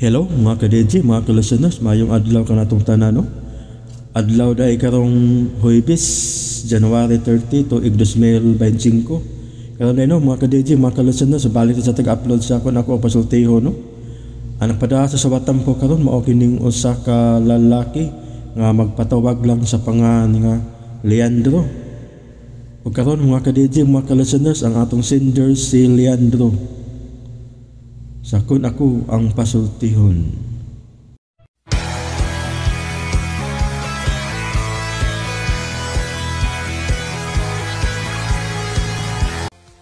Hello mga ka-DJ, mga ka-listeners, mayong adlaw ka natong tanan, no? Adlaw dahil karong Huwebes, January 30 to 2025. Karon na, no, mga ka-DJ, mga ka-listeners, balik sa tag-upload sa ako pasultiho, no? Ang nagpadala sa sawatam ko karon mao kining usa ka lalaki nga magpatawag lang sa pangan nga Leandro. Ug karon mga ka-DJ, mga ka-listeners, ang atong sender si Leandro. Sakon ako ang pasultihon.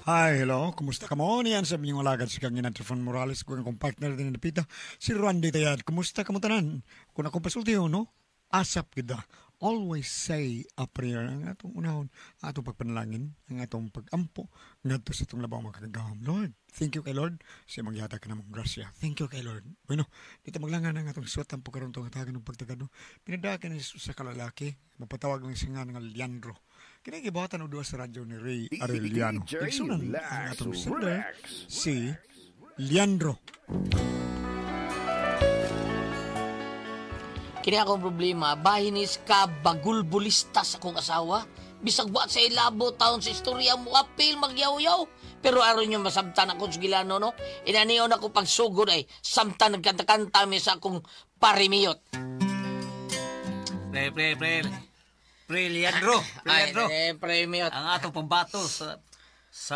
Hi, hello. Kumusta ka mo? Niyan sa inyong alagad si Kangin Antrofon Morales. Kung akong partner din na pita, si Randy Tayad. Kumusta ka mo tanan? Kung akong pasultiho, no? Asap kita. Always say a prayer. Ang atong unahon, atong pagpanalangin, ang atong pag-ampo, ngadto sa itong labang makagagawam. Lord, thank you kay Lord. Siya magyata ka namang grasya. Thank you kay Lord. Bueno, dito maglangan ang atong suwatan po karon itong atagan ng pagtagano. Pinadakan ni sa kalalaki, mapatawag lang siya nga ng Leandro. Kinagibatan o doon sa radyo ni Ray Arellano. Igsunan ang atong sender, si Leandro. Kini akong problema, bahinis ka bagulbulista sa akong asawa. Bisag buat sa ilabo taon sa istorya mo, apil magyaw-yaw. Pero aron yung masabtan akong sugilano, no? Inaniyon ako pagsugod ay samtan nagkanta-kanta mi sa akong parimiyot. Pre, Leandro. Parimiyot. Ang atong pambato sa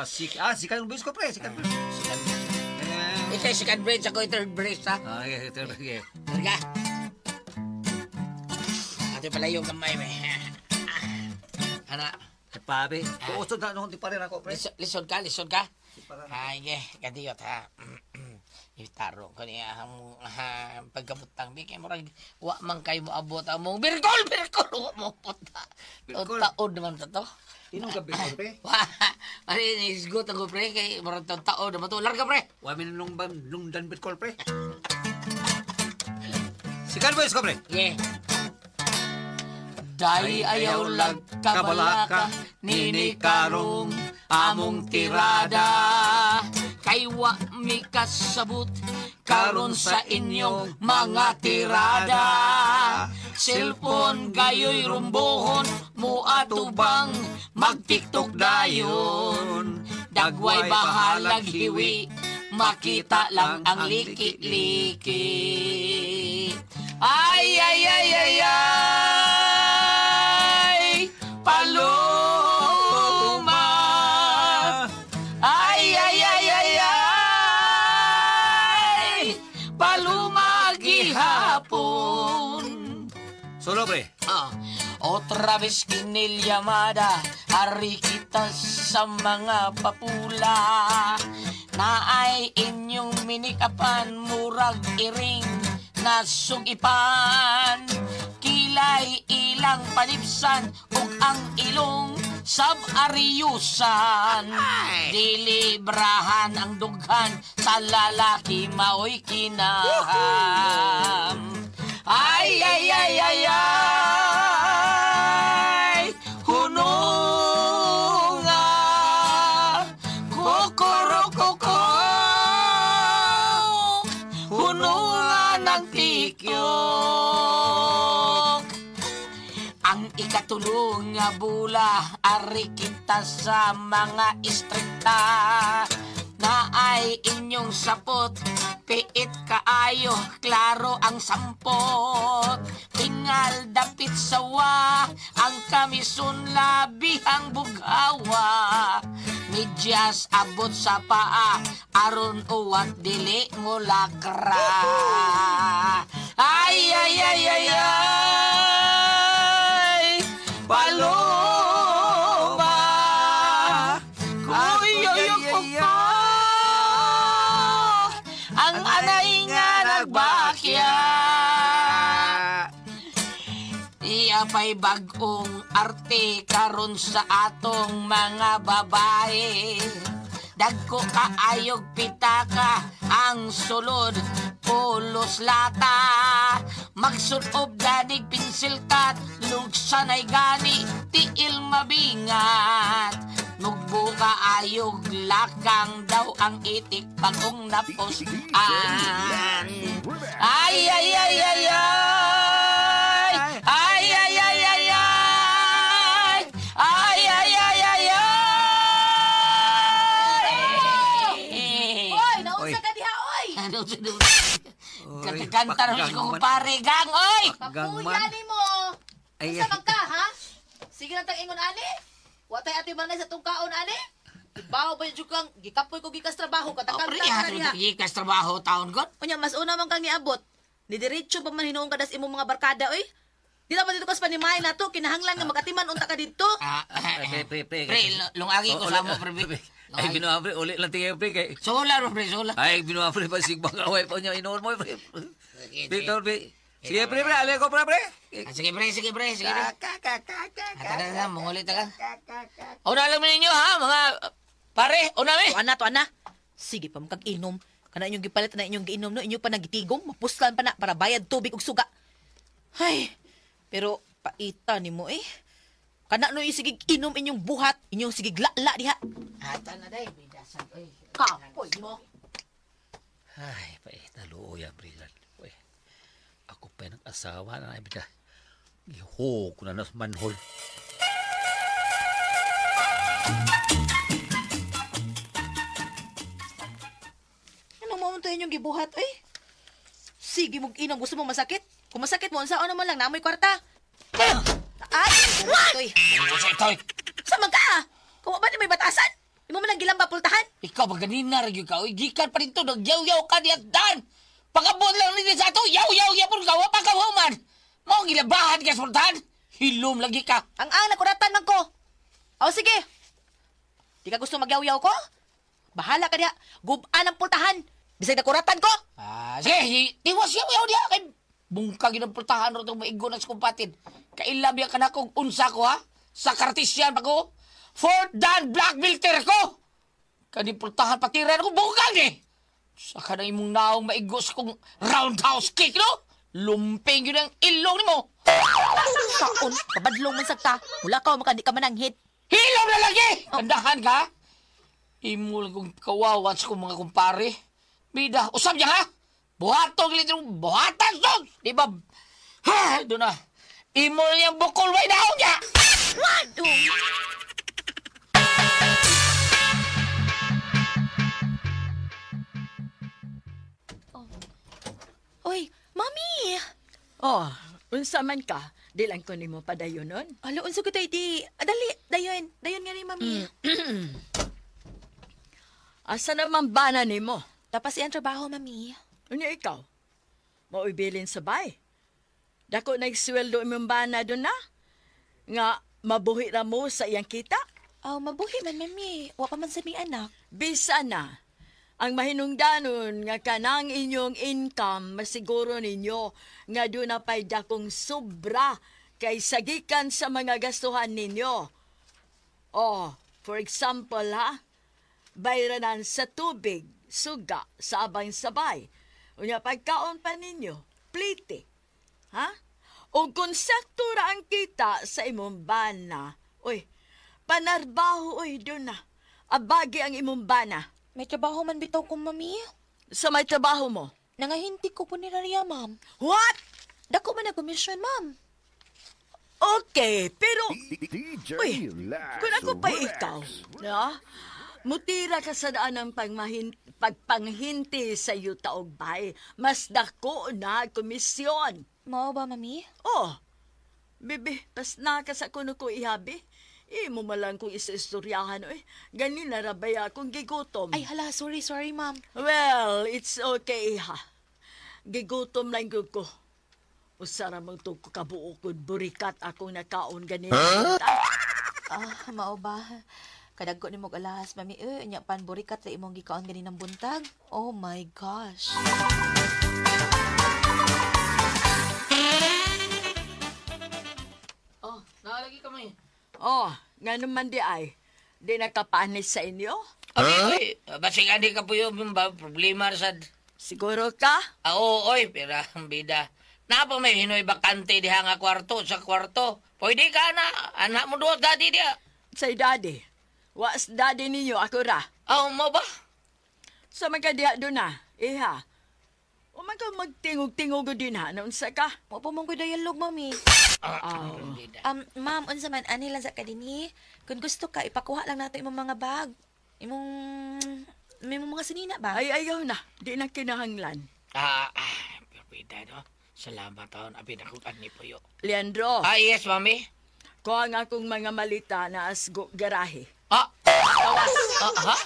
sikat ng bis ko, pre. Sikat ng Ito yung second brace, ako yung third brace, ha? Okay. Talaga. Ito pala yung kamay, may. Anak. Pabe. Uusod na nung di pa rin ako, pre. Lisod ka? Ay, kadiyot, ha? Itaro ko niya ang pagkabutang bigay mo rin. Wa man kayo mo abot among birkol! Wa mo puta. Taod naman sa to. Inong gabi ko, pre? Pari, nisgot ako, pre. Kay marang taod naman to. Larga, pre. Wa minulong danbit ko, pre. Sikat mo, pre. Yeah. Day ayaw lag kabalaka, nini karong among tirada. Kay wa mi kasabot karon sa inyong mga tirada. Cellphone gayoy rumbohon mo atubang mag-tiktok dayon. Dagway bahalag hiwi, makita lang ang liki-liki. Ay, Paloma. Ay, Paloma gihapon. Solo, pre. Otra vez kinilyamada, hari kita sa mga papula. Naay inyong minikapan, murag iring nasugipan. Kilay ilang panipsan ug ang ilong sab-ariyusan. Dilibrahan ang dughan sa lalaki maoy kinaham. Ay, hununga kokorokoko, hununga ng tikyok. Ang ikatulong nga bula, ari kita sa mga istrikta. Na ay inyong sapot, piit kaayo, klaro ang sampot. Tingal dapit sawa, ang kamison labi ang bugawa. Medyas abot sa paa, aron uwat dili mo lakra. Ay, Paloma. Ang anay nga nagbakya. Iyapay bagong arte karon sa atong mga babae. Dagko kaayog pitaka ang sulod pulos lata. Magsunob danig pinsil kat lugsanay gani tiil mabingat. Nugbuka ayog lakang daw ang itik bagong naposaan. Kakakanta rin si kumpare, gang, oy! Papuya ni mo. Ay, Isa man ka, ha? Sige na tang ingon ani. Wa tay ati manay sa tungkaon ani. Ibaw ba yung kang gikapoy ko gikas trabaho katakanta Pre, ka hatod niya. ikas trabaho taon kon. Unya mas una man kang niabot. Ni diretso pa man hinuong kadas imong mga barkada oy. Di na ba dito kas panimay na to kinahanglan nga magatiman unta ka dito. Pre, lungagi ko sa mo, pre. Ay, binuha, pre. Ulit lang tingin, pre. Kay... Sola, pre, sola. Ay, binuha, pre. Pasigbang away pa niya. Inoon mo, pre. Victor, pre. Sige, pre, pre. Alay ko, pre. Sige, pre. Tagal na, mungulit ka. Una lang ninyo, ha, mga pare. Una, me. To ana. Sige pa kag inom. Kana inyong gipalit na inyong giinom no, inyo pa nagitigom, mapuslan pa na para bayad tubig ug suga. Hay. Pero paita nimo eh. Kana no sige inom inyong buhat, inyong sige lala diha. Ata na day, bidasan oy. Kapoy mo. Ay, talo yan, pre. Uy, ako pa ng asawa na ibig iho ko na nas manhol. Ano mo to inyong gibuhat eh? Sige mong inom, gusto mo masakit? Kung masakit mo, unsaon naman lang, namoy kwarta. Ay, what? Itoy. Sama ka! Kung ba may batasan? Di mo man lang gilamba pultahan? Ikaw ba ganina rin ka? Uy, gikan pa dito, nagyaw-yaw ka diyan dan. Pagabot lang nito sa ato, yaw-yaw po ka, wapa ka man. Mo gilabahan ka sa pultahan. Hilom lagi ka. Ang nakuratan man ko. O sige. Di ka gusto magyaw-yaw ko? Bahala ka diha. Gubaan ang pultahan. Bisag nakuratan ko. Sige, tiwas yaw-yaw diya. Kay bungkag yun ang pultahan ro itong maigo na sa kumpatin. Kailabya ka na kong unsa ko, ha? Sa kartisyan pa ko. Fort Dan Black Milter ko. Kani pultahan patiran ko, bungkag eh. Saka na imong naong maigo sa kong roundhouse kick, no? Lumping yun ang ilong ni mo. Kaon, pabadlong man sagta. Wala ka, makandi ka mananghit. Hilom na lagi! Kandahan ka? Imo lang kong kawawan sa kong mga kumpare. Bida, usap niya ha? Buhatong litro, buhatan son! Di ba? Ha, doon na. Imo lang yung bukol, way daw niya! Waduh! Oy, Mami! Oh, unsa man ka? Di lang ko nimo padayonon. Alo, unsa ko tayo di? Dali, dayon. Dayon nga ni, Mami. Asa naman bana nimo? Tapos iyang trabaho, Mami. Unya ikaw? Mauibilin sa bay. Dako nagsweldo imong bana doon na? Nga mabuhi ra mo sa iyang kita? Mabuhi man, Mami. Wa pa man sa mi anak. Bisa na. Ang mahinungdanon nga kanang inyong income masiguro ninyo nga doon na pa'y dakong sobra kay sagikan sa mga gastuhan ninyo. Oh, for example ha, bayranan sa tubig, suga, sa abang sabay. Unya pagkaon pa ninyo, plite. Ha? O kung sakto ra ang kita sa imong bana, oy, panarbaho oy doon na. Abagi ang imong bana. May trabaho man bitaw ko, Mami. Sa may trabaho mo? Nangahinti ko po ni Raria, Ma'am. What? Dako man na komisyon, Ma'am. Okay, pero... Uy, kung ako pa ikaw, no? Mutira ka sa daan ng pagpanghinti sa iyo taog bay, mas dako na komisyon. Mao ba, Mami? Oh, bibi, pas na ka sa kuno ko ihabi. Imo malang kong isa-istoryahan, oy. Ganin na rabay akong gigutom. Ay, hala, sorry, Ma'am. Well, it's okay, ha. Gigutom lang ko. Usara mong itong kabuokod burikat akong nakaon ganin. Mao ba? Kadagko ni mong alahas, Mami. Nya pan burikat sa imong gikaon ganin ng buntag. Oh my gosh. Oh, nakalagi kami. Oh, nga naman di ay. Di nakapanis sa inyo? Oy, basig andi ka po yung problema sad. Siguro ka? Oo, oy, pera, bida. Napa may hinoy bakante diha nga kwarto sa kwarto. Pwede ka na, anak mo doon dati dia. Say daddy. Was daddy ninyo ako ra? Mo ba? Sa mga diha doon na, iha. O man ka magtingog-tingog din ha, naunsa ka? Wa pa mong ko dialog, Mami. Bida. Ma'am, unsa man ani lang sa kadini? Kung gusto ka, ipakuha lang nato imong mga bag. Imong mga sinina ba? Ay, ayaw na. Di na kinahanglan. Pwede, no? Salamat taon. Abi na kong ani po yo. Leandro, Yes, mami. ko ang akong mga malita na asgo garahe. Tawas. Ha?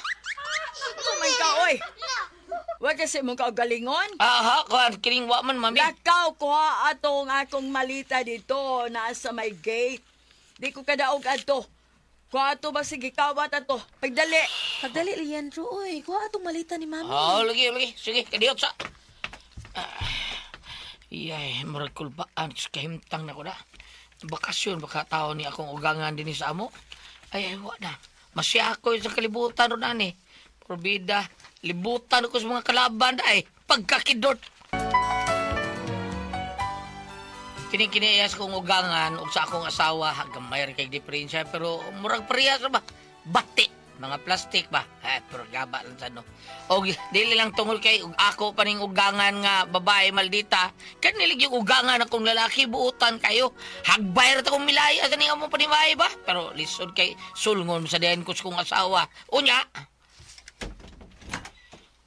Sumay ka, oy! Huwag kasi mong kaugalingon. Kuan, kining wa man, mami. Lakaw ko atong akong malita dito na sa may gate. Di ko kadaog ato. Ko ato ba sige kawat ato. Pagdali. Pagdali, Leandro, oy. Kuha atong malita ni Mami. Lagi. Sige, kadiyot sa. Iyay, murag kulbaan. Kahimtang na ko na. Bakasyon, baka tao ni akong ugangan din sa amo. Ay, wa na. Masya ako sa kalibutan ron ani. Probida, libutan ko sa mga kalaban ay pagkakidot. Kini-kiniyas kong ugangan ug sa akong asawa gamay ra kay diferensya pero murag parehas ba? Bati, mga plastic ba? Pero gaba lang sa no. Og dili lang tungol kay ako paning ugangan nga babae maldita. Kanilig yung ugangan akong lalaki buutan kayo. Hagbay ra ta kong milaya sa ning among panimay ba? Pero lisod kay sulngon sa diyan ko sa kong asawa. Unya.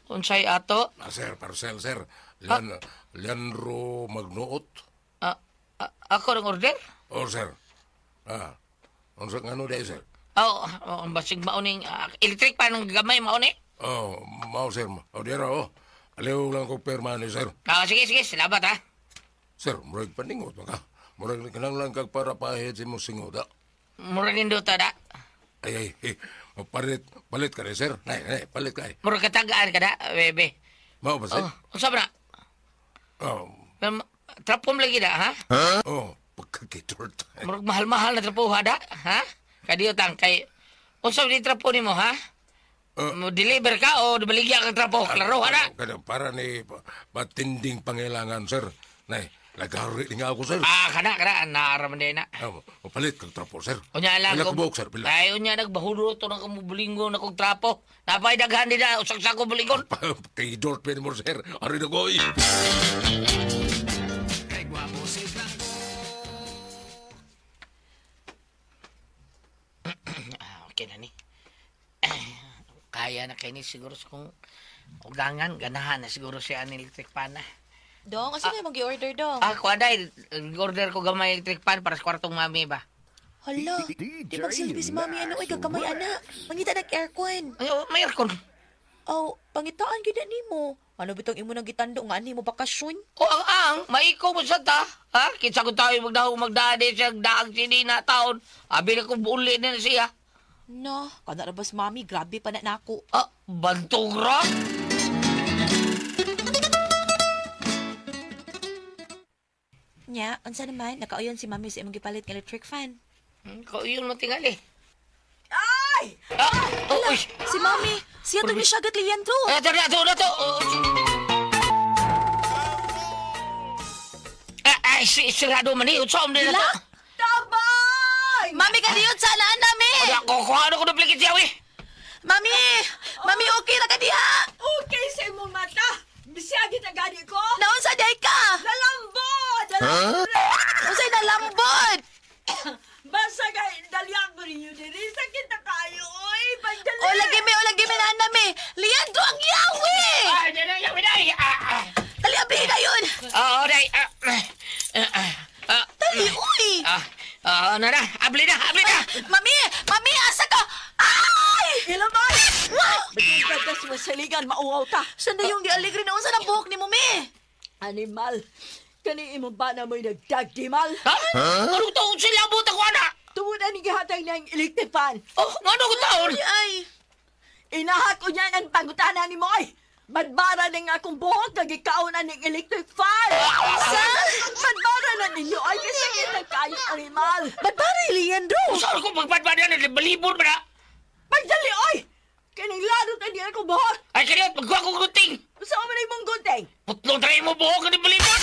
Unsay ato? Sir, parcel, sir. Leandro Magnuot. Ako ng order? Sir. Unsa nga ano day, sir? Basig mauning electric pa ng gamay mauni. Mao, sir. Dira, aliw lang ko perma ni, sir. Sige, salamat ha. Sir, murag paningot ka. Murag kinanglan kag para pahid si mong singoda. Murag nindota da. Ay, palit ka rin, sir. Nay, palit ka. Murag katagaan ka da, bebe. Mao ba, sir? Unsa ba na? Trapom lagi da, ha? Pagkakitort. Murag mahal-mahal na trapo ha da, ha? Kadiyo tang kay unsa di trapo nimo, ha? Mo deliver ka o baligya kang trapo, klaro ha da? Para ni matinding pangailangan, sir. Nay, lagari nga ako, sir. Kana, naaraman din na. Palit kag trapo, sir. Unya lang Pila ka buhok, sir, pila. Ay, unya nagbahulo to ng kamubulingon na kong trapo. Napay daghan din na, usag sa bulingon. Kay Dort pa mo, sir. Ari na ko, Okay na ni. Kaya na kayo ni siguro sa kong ugangan. Ganahan na siguro siya ang electric pan na. Dong, kasi na mag-i-order, Dong. Ako aday, order ko gamay electric pan para sa kwartong mami ba? Hala, di magsilbi si Mami ano, ay gagamay, ana. Mangita nag-aircon. Ay, may aircon. Pangitaan gina nimo. Ano bitong imo nang gitando nga ani mo bakasyon? Maiko mo sa ta. Ha? Kinsa ko tayo magdade siya daag sini na taon. Abi na kong uli na siya. No, kana ra bas Mami, grabe pa na nako. Bantog ra? Nya, unsa naman nakauyon si Mami sa imong gipalit nga electric fan? Kauyon mo tingali. Ay! Uy! Si Mami, siya to ni siya gat Leandro. Na to. Ay, sirado man ni. Utsom din na to. Tabay! Mami, kadiyot sa alaan namin. Kuha ko na plikit siya, Mami, okay ra ka diha. Okay sa imong mata. Bisiyagi na gani ko. Naunsa day ka? Lalambot! Unsay nalambot? Basta kay dalian ko ninyo diri. Sakit na kayo, oy. Pagdali. Lagi mi na nami. Leandro ang yawi. Ay, dyan ang yawi, day. Dali, abli na yun. Day. Dali, uy. Na, abli na. Mami, asa ka? Ay! Ilamay! Ba't ka kasi masaligan, mauwaw ta. Saan na yung gialigri na unsa ng buhok ni mo, mi? Animal, kani imong ba na mo'y nagdagdimal? Anong taon sila buta ko, anak? Tuwod na ni gihatay ng electric fan. Ano ko taon? Ay. Inahat ko niyan ang pangutanan ni Moy. Badbara ng akong buhok, nagikaon na ng electric fan. Sa? Badbara na ninyo, ay kasi kita kayo, animal. Badbari, Leandro. Saan ko magpadbada na balibon ba na? Pagdali, oy! Kining laro na di ako buhok. Ay, kaya pagkuha ko gunting. Saan mo na imong gunting? Putlong tayo mo buhok ka ni balibon.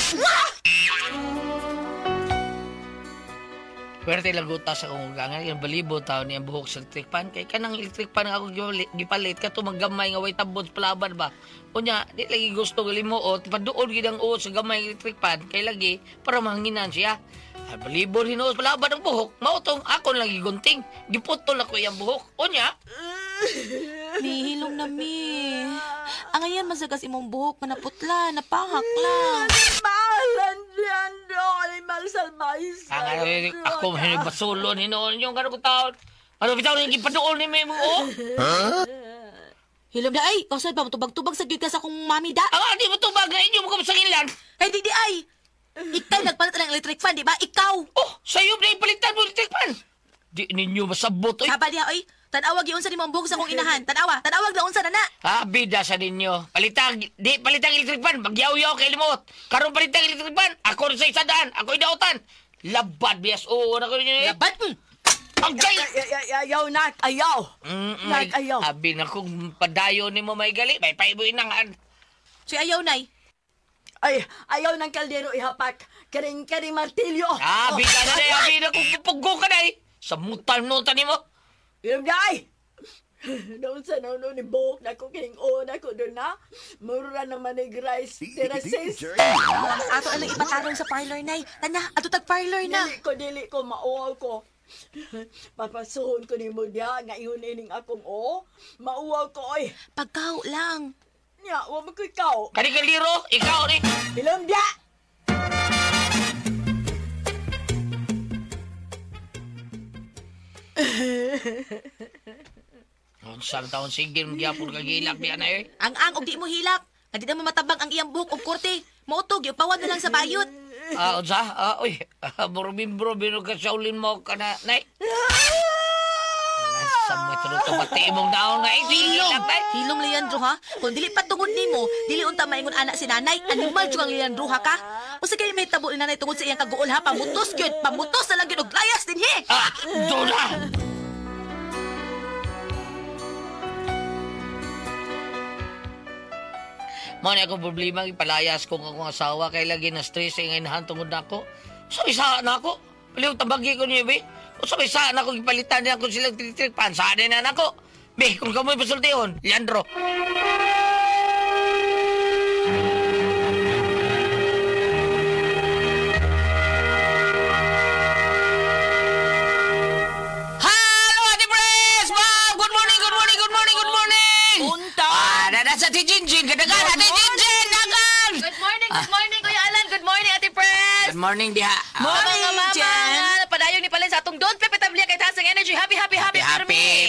Pwerte lang gutas akong ugangan. Yung balibo tao niya buhok sa electric pan. Kaya kanang electric pan nga ako gipalit ka to maggamay nga way tabot sa palaban ba. O niya, di lagi gusto galimuot. Paduol gidang uot sa gamay electric pan. Kaya lagi para mahanginan siya. Ay, balibo hinuot sa palaban ng buhok. Mautong ako lagi gunting. Giputol ako yung buhok. O niya. Mi, hilong na mi. Ang ayan masagas imong buhok, manaputla, napahak lang. Mahalan diyan do. Animal salvais. Ako basulo ni noon yung gano'n ko taon. Ano bitaw rin ipadool ni Memo, oh? Hilom na ay, kausad pa mo tubag-tubag sa gyud ka sa akong mami da. Ang di mo tubag na inyo mo kamusangilan. Ay, di ay. Ikaw nagpalit ng electric fan, di ba? Ikaw. Oh, sa'yo na ipalitan mo electric fan. Di ninyo masabot, oy. Saba diha, oy. Tanawag yung unsa ni mong buhok sa akong inahan. Tanawag na unsa na na. Ha, bida sa ninyo. Palitang electric fan. Magyaw-yaw kay limot. Karon palitang electric fan. Ako rin sa isadaan. Ako idautan. Labad, bias. Oo, na ko rin yun. Labat mo. Ang gay! Ayaw, nak. Ayaw. Nak, ayaw. Abi na kung padayo ni mo may gali. May paibuin na nga. Si ayaw, nay. Ay, ayaw ng kaldero ihapak. Karing martilyo. Abi ka na na. Abi na kung pupuggo ka na eh. Sa mutal-nutan ni mo. Ilom day! Doon sa nono ni Bok na ko kining na ko doon na. Mura naman ni Grace Terraces. Ato anong ipatarong sa parlor, nay. Tanya, ato tag parlor na. Dili ko, mauaw ko. Papasuhon ko ni mo diya, nga iyon ining akong mauaw ko, oy. Pagkaw lang. Nya, huwag mo ko ikaw. Kani-kaliro, ikaw ni. Ilom diya! Unsang taon sigil mo gyapon kagilak di ana eh. Ang og di mo hilak. Nga di na matabang ang iyang buhok og korte. Mautog, ipawad na lang sa bayot. Unsa? Uy, bro, bino ka saulin mo ka na, nay. Sa mo ito ito pati imong daon nga Hilom! eh. Hilom, Leandro, ha? Kung dili patungod ni mo, dili unta maingon anak si nanay, animal jud ang Leandro, ha ka? O sige, may tabo ni nanay tungod sa iyang kaguol, ha? Pamutos gyud, pamutos na lang gyud og layas din, he! Doon na! Mo na akong problema, ipalayas ko akong asawa, kay lagi na stress ang inahan tungod na ako. So, isa na ako. Paliw tabagi ko niya, be. O sa isa na ako, ipalitan niya ako silang titrik, pansaan na ako. Be, kung kamoy pasultihon, Leandro. Hello, Ate Pres! Ma'am! Good morning! Unta! Nasa ti Jinjin, kadagan! Ate Jinjin, dagan! Good morning, Kuya Alan. Good morning, Ate Press. Good morning, diha. Morning, Mga mama, Jen. nga, padayong ni Palin sa atong don't pepetabli kay taas ang energy. Happy,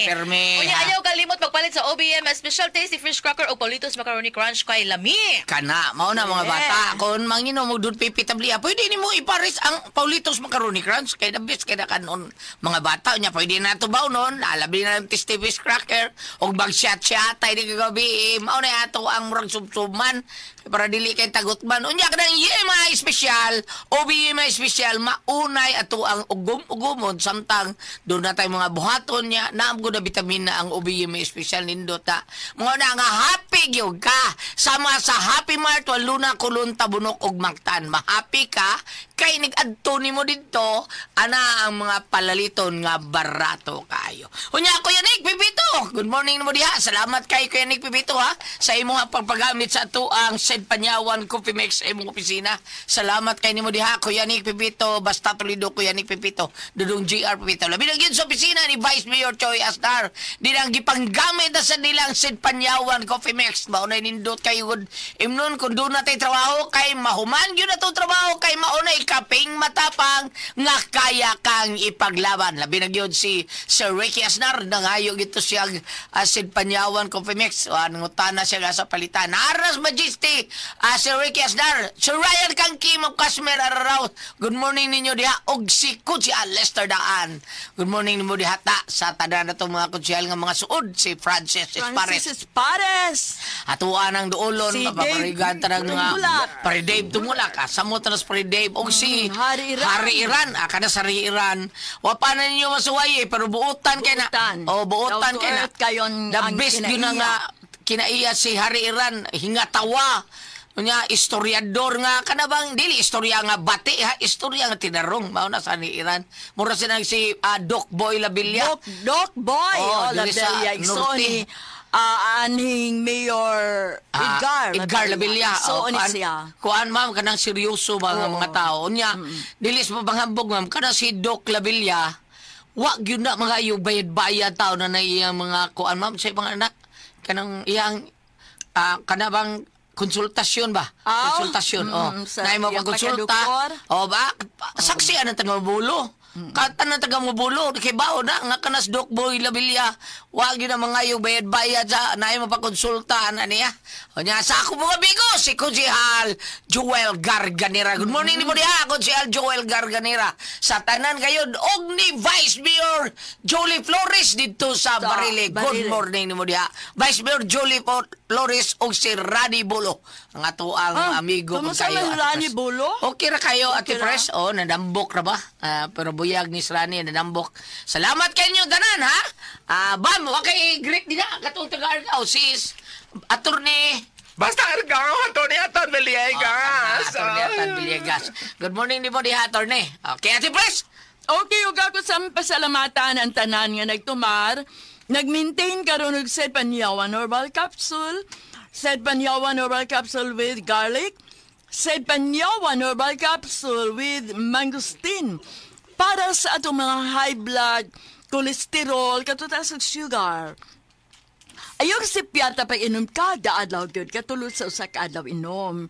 Permi. Unya, ayaw kalimot magpalit sa OBM Special Tasty Fish Cracker o Politos Macaroni Crunch kay Lami. Kana, mao na mga bata. Kung mangino mo doon pipitablia, pwede ni mo iparis ang Paulitos Macaroni Crunch. Kaya na bis, kaya na kanon mga bata. Unya, pwede na ito ba noon? Alabi na ng Tasty Fish Cracker o bag-shot-shot. Di kagabi, mao na ato ang murag sub-subman. Para dili kay tagutman. Unya, kadang EMI Special, OBMI Special, maunay ato ang ugom-ugomod. Samtang doon na tayo mga buhaton niya. Naam ko na vitamina ang OBMI Special nindot ha. Mga na nga happy gyud ka. Sama sa Happy Mart, waluna kulon tabunok og maktan. Mahappy ka, kay nag-adto ni mo dito, ana ang mga palaliton nga barato kayo. Unya, Kuya Nick Pipito, good morning mo diha. Salamat kay Kuya Nick Pipito ha, sa imong pagpagamit sa ato ang Said Panyawan Coffee Mix sa imong opisina. Salamat kay nimo diha, Kuya Nick Pipito, basta tulido Kuya Nick Pipito, Dudong GR Pipito. Labi na gyud sa opisina ni Vice Mayor Choi Astar. Dilang gipanggamit na sa nilang Said Panyawan Coffee Mix. Maunay nindot kayo gud imnon kung doon natay trabaho kay mahuman gyud ato trabaho kay maunay kaping matapang nga kaya kang ipaglaban. Labi na gyud si Sir Ricky Asnar nangayo gito siya Said Panyawan Coffee Mix. Nangutana siya sa palitan. Aras Majesty, Sir Ricky Asnar, Sir Ryan Kangki, Ma'am Kasmer Araraw. Good morning ninyo diha og si Kutsya Lester Daan. Good morning ninyo diha ta sa tanan nato mga kutsiyal nga mga suod si Francis Espares. Atuan ang duolon Si mapaparigan Dave tanang nga Tumulak. Pare Dave Tumulak samot na Pare Dave og si Hari Iran. Hari Iran kada sa Hari Iran wa pa na ninyo masuway pero buutan kay na buutan Down to kay na earth kayon the ang best yun na kinaiya. nga kinaiya si Hari Iran hingatawa nya istoryador nga kanabang dili istorya nga bati ha istorya nga tinarong mao na sa ni Iran mura sinang si Doc Boy Labilla Doc Boy. Oh, La dili sa Bella. So norte. ni aning Mayor Edgar Labilla. So ni siya. Kuan ma'am kanang seryoso mga tao nya dilis mo panghambog ma'am kanang si Doc Labilla wa gyud na mga bayad-bayad tao na iyang mga kuan ma'am sa mga anak kanang iyang kanabang konsultasyon ba? Konsultasyon. sa Na mo iyang pagkonsulta. pagkadoktor. Ba? Saksi ang taga mabulo. Kata na taga mabulo. Kay bao na. Nga kanas Doc Boy Labilya. Wag yun ang mga yung bayad-bayad sa na mo pagkonsulta. Ano niya? O niya, sa ako mga bigo, si Konsihal Joel Garganera. Good morning ni mo diha, Konsihal Joel Garganera. Sa tanan kayo, og ni Vice Mayor Jolie Flores dito sa Barile. Good morning ni mo diha. Vice Mayor Jolie Flores og si Rani Bolo. Ang ato ang amigo ko Kamusta kayo. man Rani Bolo? Okay ra kayo, Ate Okay ra? Pres? O, nadambok ra ba? Pero buyag ni Rani, nadambok. Salamat kayo tanan, ha? Bam, wakay greet din na. Katong taga-Argao, sis Attorney. Basta Argao, Antonio Aton Villegas. Attorney Atan Villegas. Good morning ni mo diha, Attorney. Okay, Ate Pres? Okay, ug ako sa pasalamatan ang tanan nga nagtumar. Nag-maintain karon og Said Panyawan Herbal Capsule, Said Panyawan Herbal Capsule with garlic, Said Panyawan Herbal Capsule with mangosteen para sa atong mga high blood, cholesterol, katutas og sugar. Ayok si piyata pa inom kada adlaw gyud katulad sa usa ka adlaw inom.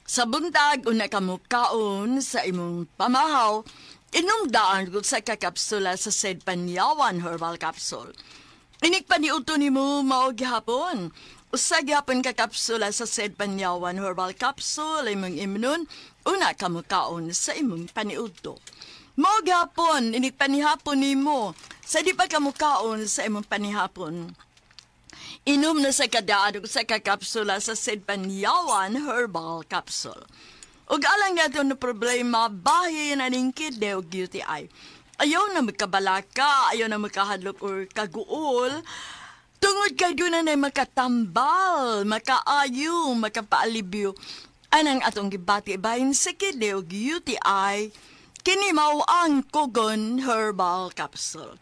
Sa buntag una ka mo kaon sa imong pamahaw, inom daan gud sa kakapsula sa Said Panyawan Herbal Capsule. Inik pa niuto nimo mao gihapon. Usa gihapon ka kapsula sa Said Panyawan Herbal Capsule imong imnon una ka mo kaon sa imong paniudto. Mao gihapon inik panihapon nimo sa di pa ka mo kaon sa imong panihapon. Inom na sa kadaan sa kakapsula sa Said Panyawan Herbal Capsule. Ug alang nga na problema, bahay na ning kidney o UTI. Ayaw na magkabalaka, ayaw na magkahadlok o kaguol. Tungod kay doon na makatambal, makaayo, makapaalibyo. Anang atong gibati bahin sa kidney o UTI, kini mao ang Kugon Herbal Capsule.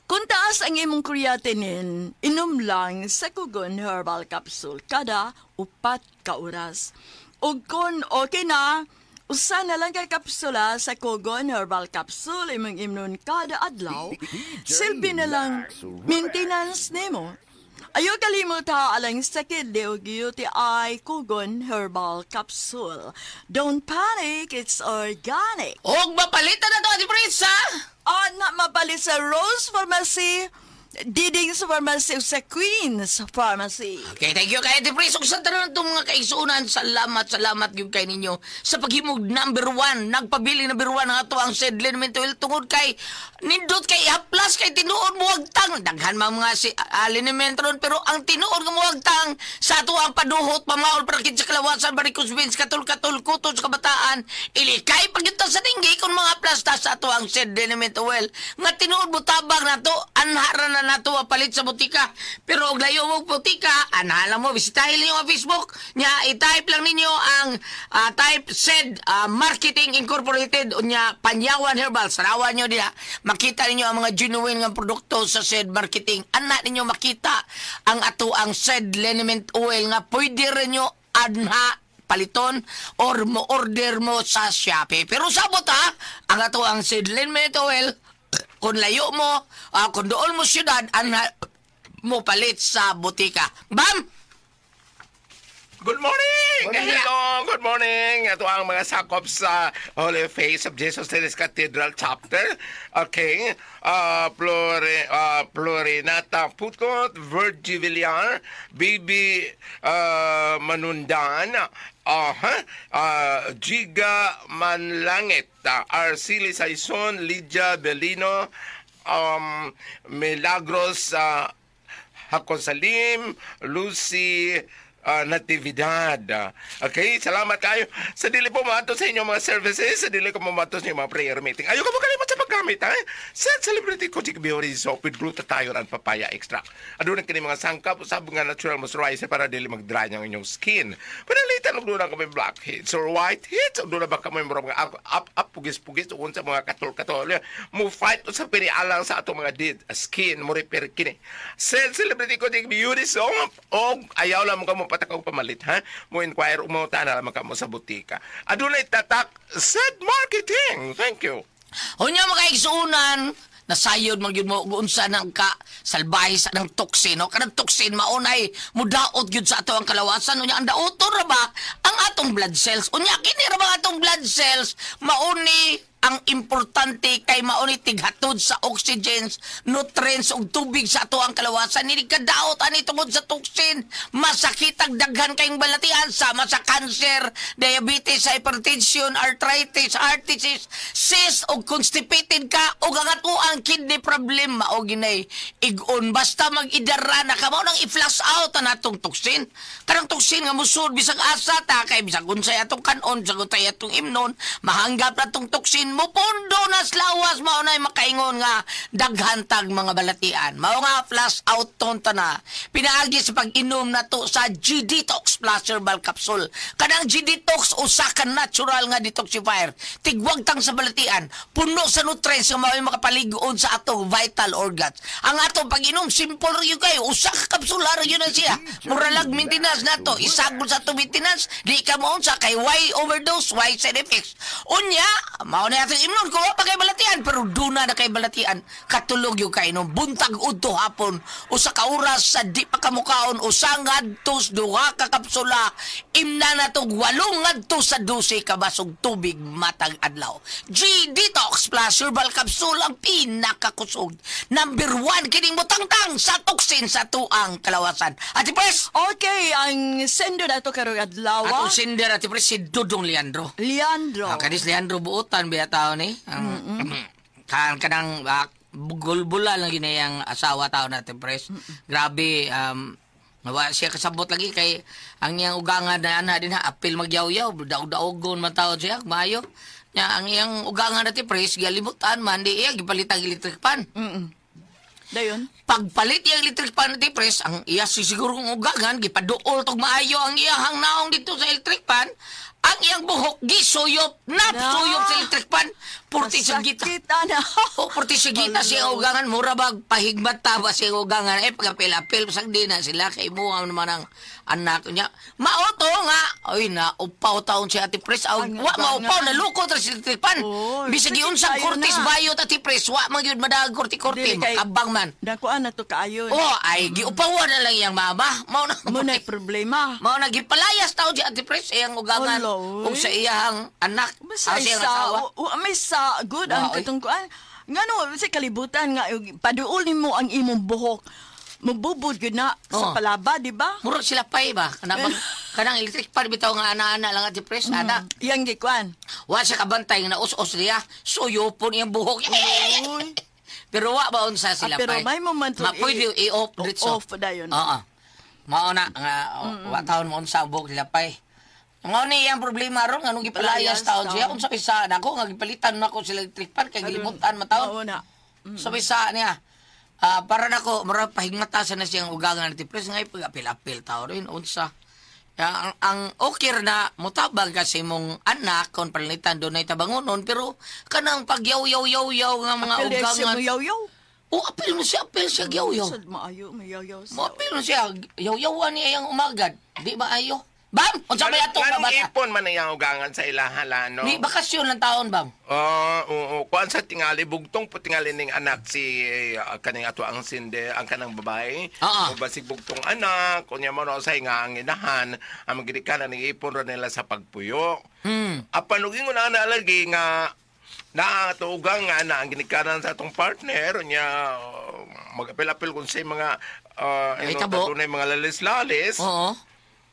Kung taas ang imong creatinine, inom lang sa Kugon Herbal Capsule kada 4 ka oras. O kung okay na, usa na lang ka kapsula sa Kugon Herbal Capsule imong imnon kada adlaw, silbi na lang maintenance nimo. Ayaw kalimot ha alang sa kidney o UTI Kugon Herbal Capsule. Don't panic, it's organic. Og mapalitan na to, Ate Pres, ha? Na mapalit sa Rose Pharmacy, Diding's Pharmacy o sa Queen's Pharmacy. Okay, thank you kay Ate Pres. Ug sa tanan itong mga kaisunan, salamat yung kay ninyo. Sa paghimog number 1, nagpabili number 1 ang ato ang Said Liniment Oil tungod kay nindot kay haplas kay tinuod mo wagtang. Daghan mga si liniment ron, pero ang tinuod nga mo wagtang sa ato ang paduhot, pamaol para sa kalawasan, varicose veins, katul-katul, kutos, kabataan, ilikay pagkita sa tinggi kung mga plasta sa ato ang Said Liniment Oil. Nga tinuod mo tabang na to, anhara na nato palit sa butika. Pero og layo mo butika, anahala mo, bisitahin ninyo ang Facebook. Nya, i-type lang ninyo ang type Said Marketing Incorporated o nya Panyawan Herbal. Sarawan nyo diha. Makita ninyo ang mga genuine nga produkto sa Said Marketing. Anak ninyo makita ang ato ang Said Liniment Oil nga pwede rin nyo anha paliton or mo order mo sa Shopee. Pero sabot ha, ang ato ang Said Liniment Oil, kung layo mo, kung doon mo syudad, mo palit sa butika. Bam! Good morning! Hello, good morning! Ito ang mga sakop sa Holy Face of Jesus Christ Cathedral Chapter. Okay. Florinata Putot, Virgie Villar, Bibi Manundan, Giga Manlangit, Arceli Saison, Lydia Belino, Milagros Hakonsalim, Lucy Natividad. Okay, salamat kayo. Sa dili po mato sa inyong mga services, sa dili ko mato sa inyong mga prayer meeting. Ayaw ka mo kalimot sa paggamit, ha? Sa Celebrity Kojic Biori Soap with glutathione and papaya extract. Ado na kini mga sangkap, usab nga natural moisturizer para dili mag-dry ang inyong skin. Panalitan og doon kami blackheads or whiteheads, o doon na ba kami mga up pugis-pugis o sa mga katol-katol. Mo fight sa pinialang sa atong mga dead skin, mo repair kini. Sa Celebrity Kojic Biori Soap, o ayaw lang mo ka mo patakog pamalit, ha? Mo inquire, umauta na lang ka mo sa butika. Adunay tatak, Said Marketing. Thank you. Hunya mga kaigsuunan, nasayod magyud mo unsa nang ka salbahe sa ng toksin no kanang toksin maunay mudaot gyud sa ato ang kalawasan unya ang daoton ra ba ang atong blood cells unya kini ra ba atong blood cells mauni ang importante kay mauni tighatod sa oxygens, nutrients ug tubig sa ato ang kalawasan. Nini kadaot ani tungod sa toxin. Masakit ang daghan kayong balatian sama sa cancer, diabetes, hypertension, arthritis, heart disease, cyst ug constipated ka ug ang ato ang kidney problem mao ginay igon basta mag-idara na ka mao nang i-flush out ang atong toxin. Kanang toxin nga musud bisag asa ta kay bisag unsay atong kanon, bisag unsay atong imnon, mahanggap na atong toxin mupondo na slawas mao nay makaingon nga daghantag mga balatian mao nga flush out tonta na pinaagi sa pag-inom nato sa G-Detox Plus Herbal Capsule kanang G-Detox usa ka natural nga detoxifier tigwag tang sa balatian puno sa nutrients nga mao makapaligon sa atong vital organs ang atong pag-inom simple ra gyud kayo usa ka kapsula ra gyud na siya mura lang maintenance nato isagol sa atong maintenance di ka mo unsa kay why overdose why side effects unya mao na atong imnon ko pa kay balatian pero duna na kay balatian katulog yung kainom buntag udto hapon usa ka oras sa di pa kamukaon usa ngadtos duha ka kapsula imna na tog 8 ngadto sa 12 ka basog tubig matag adlaw G-Detox Plus Herbal Capsule ang pinakakusog number 1 kining butangtang sa toksin sa tuang kalawasan Ati Pres Okay, ang sendo na ito karong adlaw. atong sender Ati Pres si Dudong Leandro Leandro. kadis Leandro buotan biya tao ni kanang gulbula lang yun yung asawa tao natin pres grabe nawa siya kasabot lagi kay ang iyang ugangan na ana din ha apil magyaw-yaw daog-daogon man tao siya maayo nya ang iyang ugangan natin pres galibutan man di iya gipalitan electric pan Dayon. pagpalit yung electric pan natin pres ang iya sigurong ugangan gipaduol tog maayo ang iyang naong dito sa electric pan ang iyang buhok gisuyop napsuyop sa electric pan purti sa gita Sakit na. o purti sa gita siya ugangan mura bag pahigmat taba siya ugangan pagapil-apil pasag di na sila kay buha naman ang anak niya maoto nga oy na upaw taon si Ate Pres wa maupaw na lukot ra si electric pan bisag giunsang kurtis bayot Ate Pres wa man gyud madag kurti-kurti makabang man Dakuan na to kaayon. ay giupawan na lang iyang mama mao na Muna problema. mao na gipalayas taon si Ate Pres iyang ugangan Olo, ug sa iyang anak Basta siyang asawa. may sa good ang Wow, katungkuan. Ngano sa kalibutan nga paduulin mo ang imong buhok. Mabubud gyud na sa Oh. palaba, di ba? Murag sila pay ba? Kanang electric pan bitaw nga ana-ana lang Ate Pres, ana. Yang gikuan. Wa siya kabantay nga us-us niya. Suyopon iyang buhok. Uy. Pero wa ba unsa sila pero pay? may moment to pwede i-off dito. off dayon. Oo. Mao na nga wa taon mo unsa ang buhok nila pay. Ngao ni iyang problema ron nga nung gipalayas taon siya unsa bisa nako nga gipalitan nako sa electric pan kay gilibutan mataon. Oo na. So bisa niya. Para nako mura pahigmatasan na siyang ugangan ni Pres ngay pag-apil-apil tao rin unsa. Ang okay na mutabag kasi mong anak kon palitan doon ay tabangonon pero kanang pagyaw-yaw-yaw nga mga Apil siya ugangan. mo yaw-yaw. Apil mo siya, apil siya yaw-yaw. Sad maayo, may yaw-yaw siya. Apil mo siya, yaw-yawan niya yung umagad. Di ba ayo? Bam! Unsa ba yato Anong babasa? ipon man ang ugangan sa ilahala, no? Di bakasyon ng taon, Bam. Oo. Kuan sa tingali, bugtong po tingali ning anak si kaning ato ang sinde, ang kanang babae. Oo. O basig bugtong anak, kunya mo no say nga ang inahan, ang magidikanan ning ipon ra nila sa pagpuyo. Apanugin ko na nalagi nga na ato ugangan na ang ginikanan sa atong partner nya mag-apil-apil kung sa mga Ay, tabo. na mga lalis-lalis. Oo.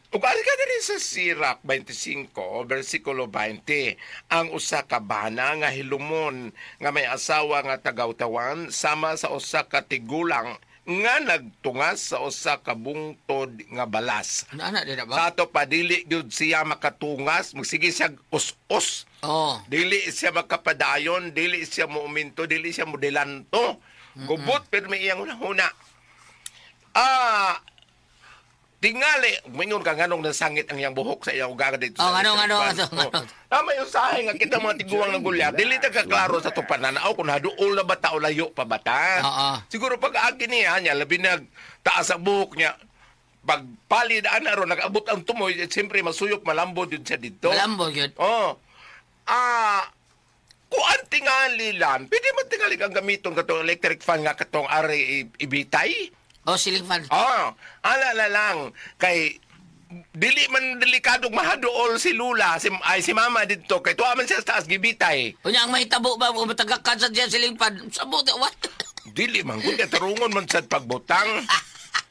Ug ari ka diri sa Sirach 25 bersikulo 20 ang usa ka bana nga hilumon nga may asawa nga tagawtawan sama sa usa ka tigulang nga nagtungas sa usa ka bungtod nga balas. Ano, di na ba? Sa ato pa dili gyud siya makatungas, magsige siya us-us. Oo. Dili siya makapadayon, dili siya muuminto, dili siya modelanto. Gubot pero may iyang una-una. Tingali, mingon ka nganong nasangit ang iyang buhok sa iyang ugaga dito. Oh, sa ngano. Tama yung sahay nga kita mga tiguang ng gulyar. Dili ta kaklaro sa tupananaw kung naduol na bata o layo pa bata. Oo. Siguro pag-agi niya, labi nag taas ang buhok niya. Pag palidaan na ron, nag-abot ang tumoy, siyempre masuyok, malambod yun siya dito. Malambog yun. Oh. kuan tingali lang. Pwede man tingali kang gamiton katong electric fan nga katong ari ibitay. O, ceiling fan. Ala na lang kay dili man delikadong mahaduol si Lula si mama dito kay tuwa man siya sa taas gibitay. Unya ang mahitabo ba kung matagakan sa diyan ceiling fan? Sabot what? Dili man kun tarungon man sa pagbutang.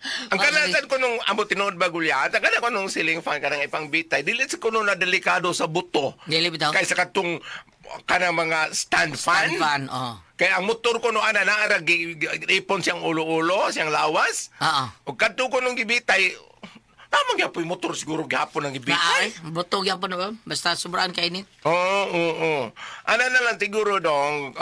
Ang kanasan ko nung amo tinuod bagulyat, ang kana ko nung ceiling fan kanang ipang bitay, dili sa kuno na delikado sa buto. Dili bitaw. Kaysa katong kanang mga stand fan. Stand fan, oh. Kaya ang motor ko no ana naara ipon siyang ulo-ulo, siyang lawas. Oo. Ug kadto ko nung gibitay, tamang gyapon motor siguro gihapon ang gibitay. Butog yan po na ba? Basta sobraan kainit. Oo. Ana na lang siguro dong,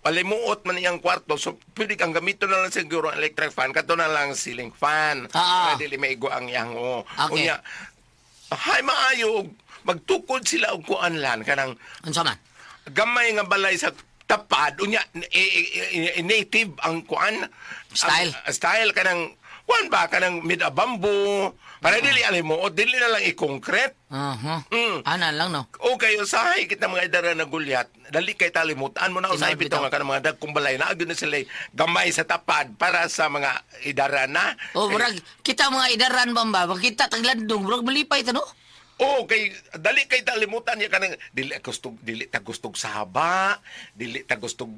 alimuot man iyang kwarto, so pwede kang gamito na lang siguro ang electric fan, kato na lang ceiling fan. Para dili maigo ang iyang Okay. Unya, hay maayo, magtukod sila og kuan lan kanang Unsa man? gamay nga balay sa tapad unya native ang kuan Style. style kanang kuan ba kanang mid a bamboo para dili alimuot, dili na lang i-concrete. Ana lang no. Okay, usahay kita mga idara na gulyat. Dali kay talimutan mo na usahay bitaw nga kanang mga dagkong balay na agud na sila gamay sa tapad para sa mga idara na. Murag kita mga idaran ba? Makita taglandong, murag malipay ta no? Kay dali kay talimutan niya kanang dili ta gustog saba, dili gustog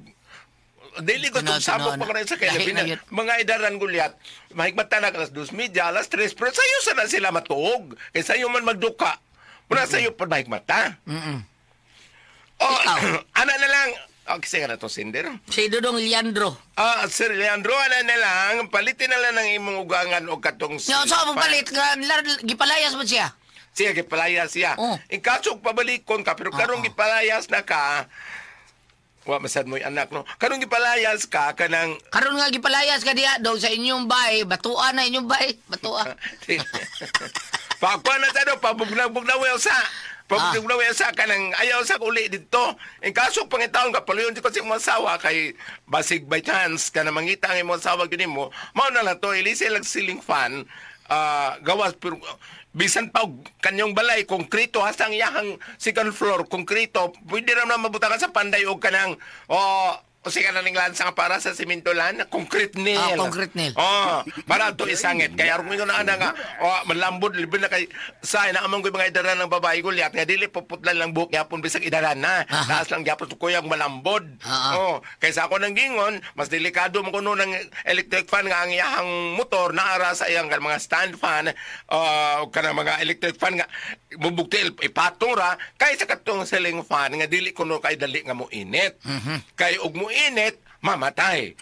sabok pa rin sa kaya mga idaran gulyat. Mahigmatan na alas 2:30, alas 3, pero sayo sana sila matuog. Kay sayo man magduka. Muna sayo pa mahigmata. Ana na lang. Kasi nga na itong Cinder. Si Dudong Leandro. Sir Leandro, ana na lang. Palitin na lang ng imong ugangan o katong... So, mo palit? Gipalayas mo siya? Siya, gipalayas siya. Ikasok pabalikon ka, pero karong gipalayas na ka, masad mo yung anak, no? Karong gipalayas ka, kanang... Karon nga gipalayas ka diya, dog sa inyong bay. Batuan na inyong bay. Batuan. Pakuan na tayo, pabugnag-bugnaw sa... Pabugnag-bugnaw sa kanang ayaw sa uli dito. Ikasok pangitaon ka, paluyon di ko sa imong asawa, kay basig by chance, ka na mangita ang imong asawa gini mo, mao na lang to, ilisi lang ceiling fan, gawas, pero bisan pa kanyang balay konkreto hasta ang iyahang second floor konkreto pwede ra na mabutangan sa panday og kanang o sige na ning lansa nga para sa simento lan concrete nail. Concrete nail. Para to isangit kaya ron ko na ana nga malambod libre na kay say na among mga idaran ng babae gulyat nga dili puputlan lang buhok yapon bisag idaran na. Taas lang yapon ko yang malambod. Kaysa ako nang gingon mas delikado mo kuno ng electric fan nga ang iyahang motor naara sa iyang mga stand fan kana mga electric fan nga mubukti ipatong ra kaysa katong ceiling fan nga dili kuno kay dali nga mo init. Kay og mo init, mamatay.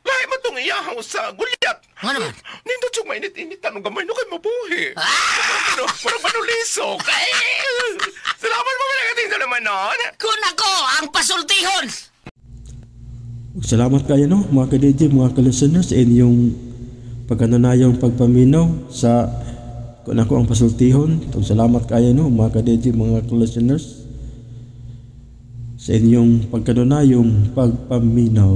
Lahi mo itong iyahang sa gulyat. Ano man? Nindot yung mainit-init, anong gamay no kayo mabuhi. Parang manulisok. Salamat mo mga kating naman nun. Kun ako, ang pasultihon. Salamat kayo no, mga ka-DJ, mga ka-listeners, sa inyong pagkananayang pagpaminaw sa kung ako ang pasultihon. Salamat kayo no, mga ka-DJ, mga ka-listeners, sa inyong pagkanunayong pagpaminaw.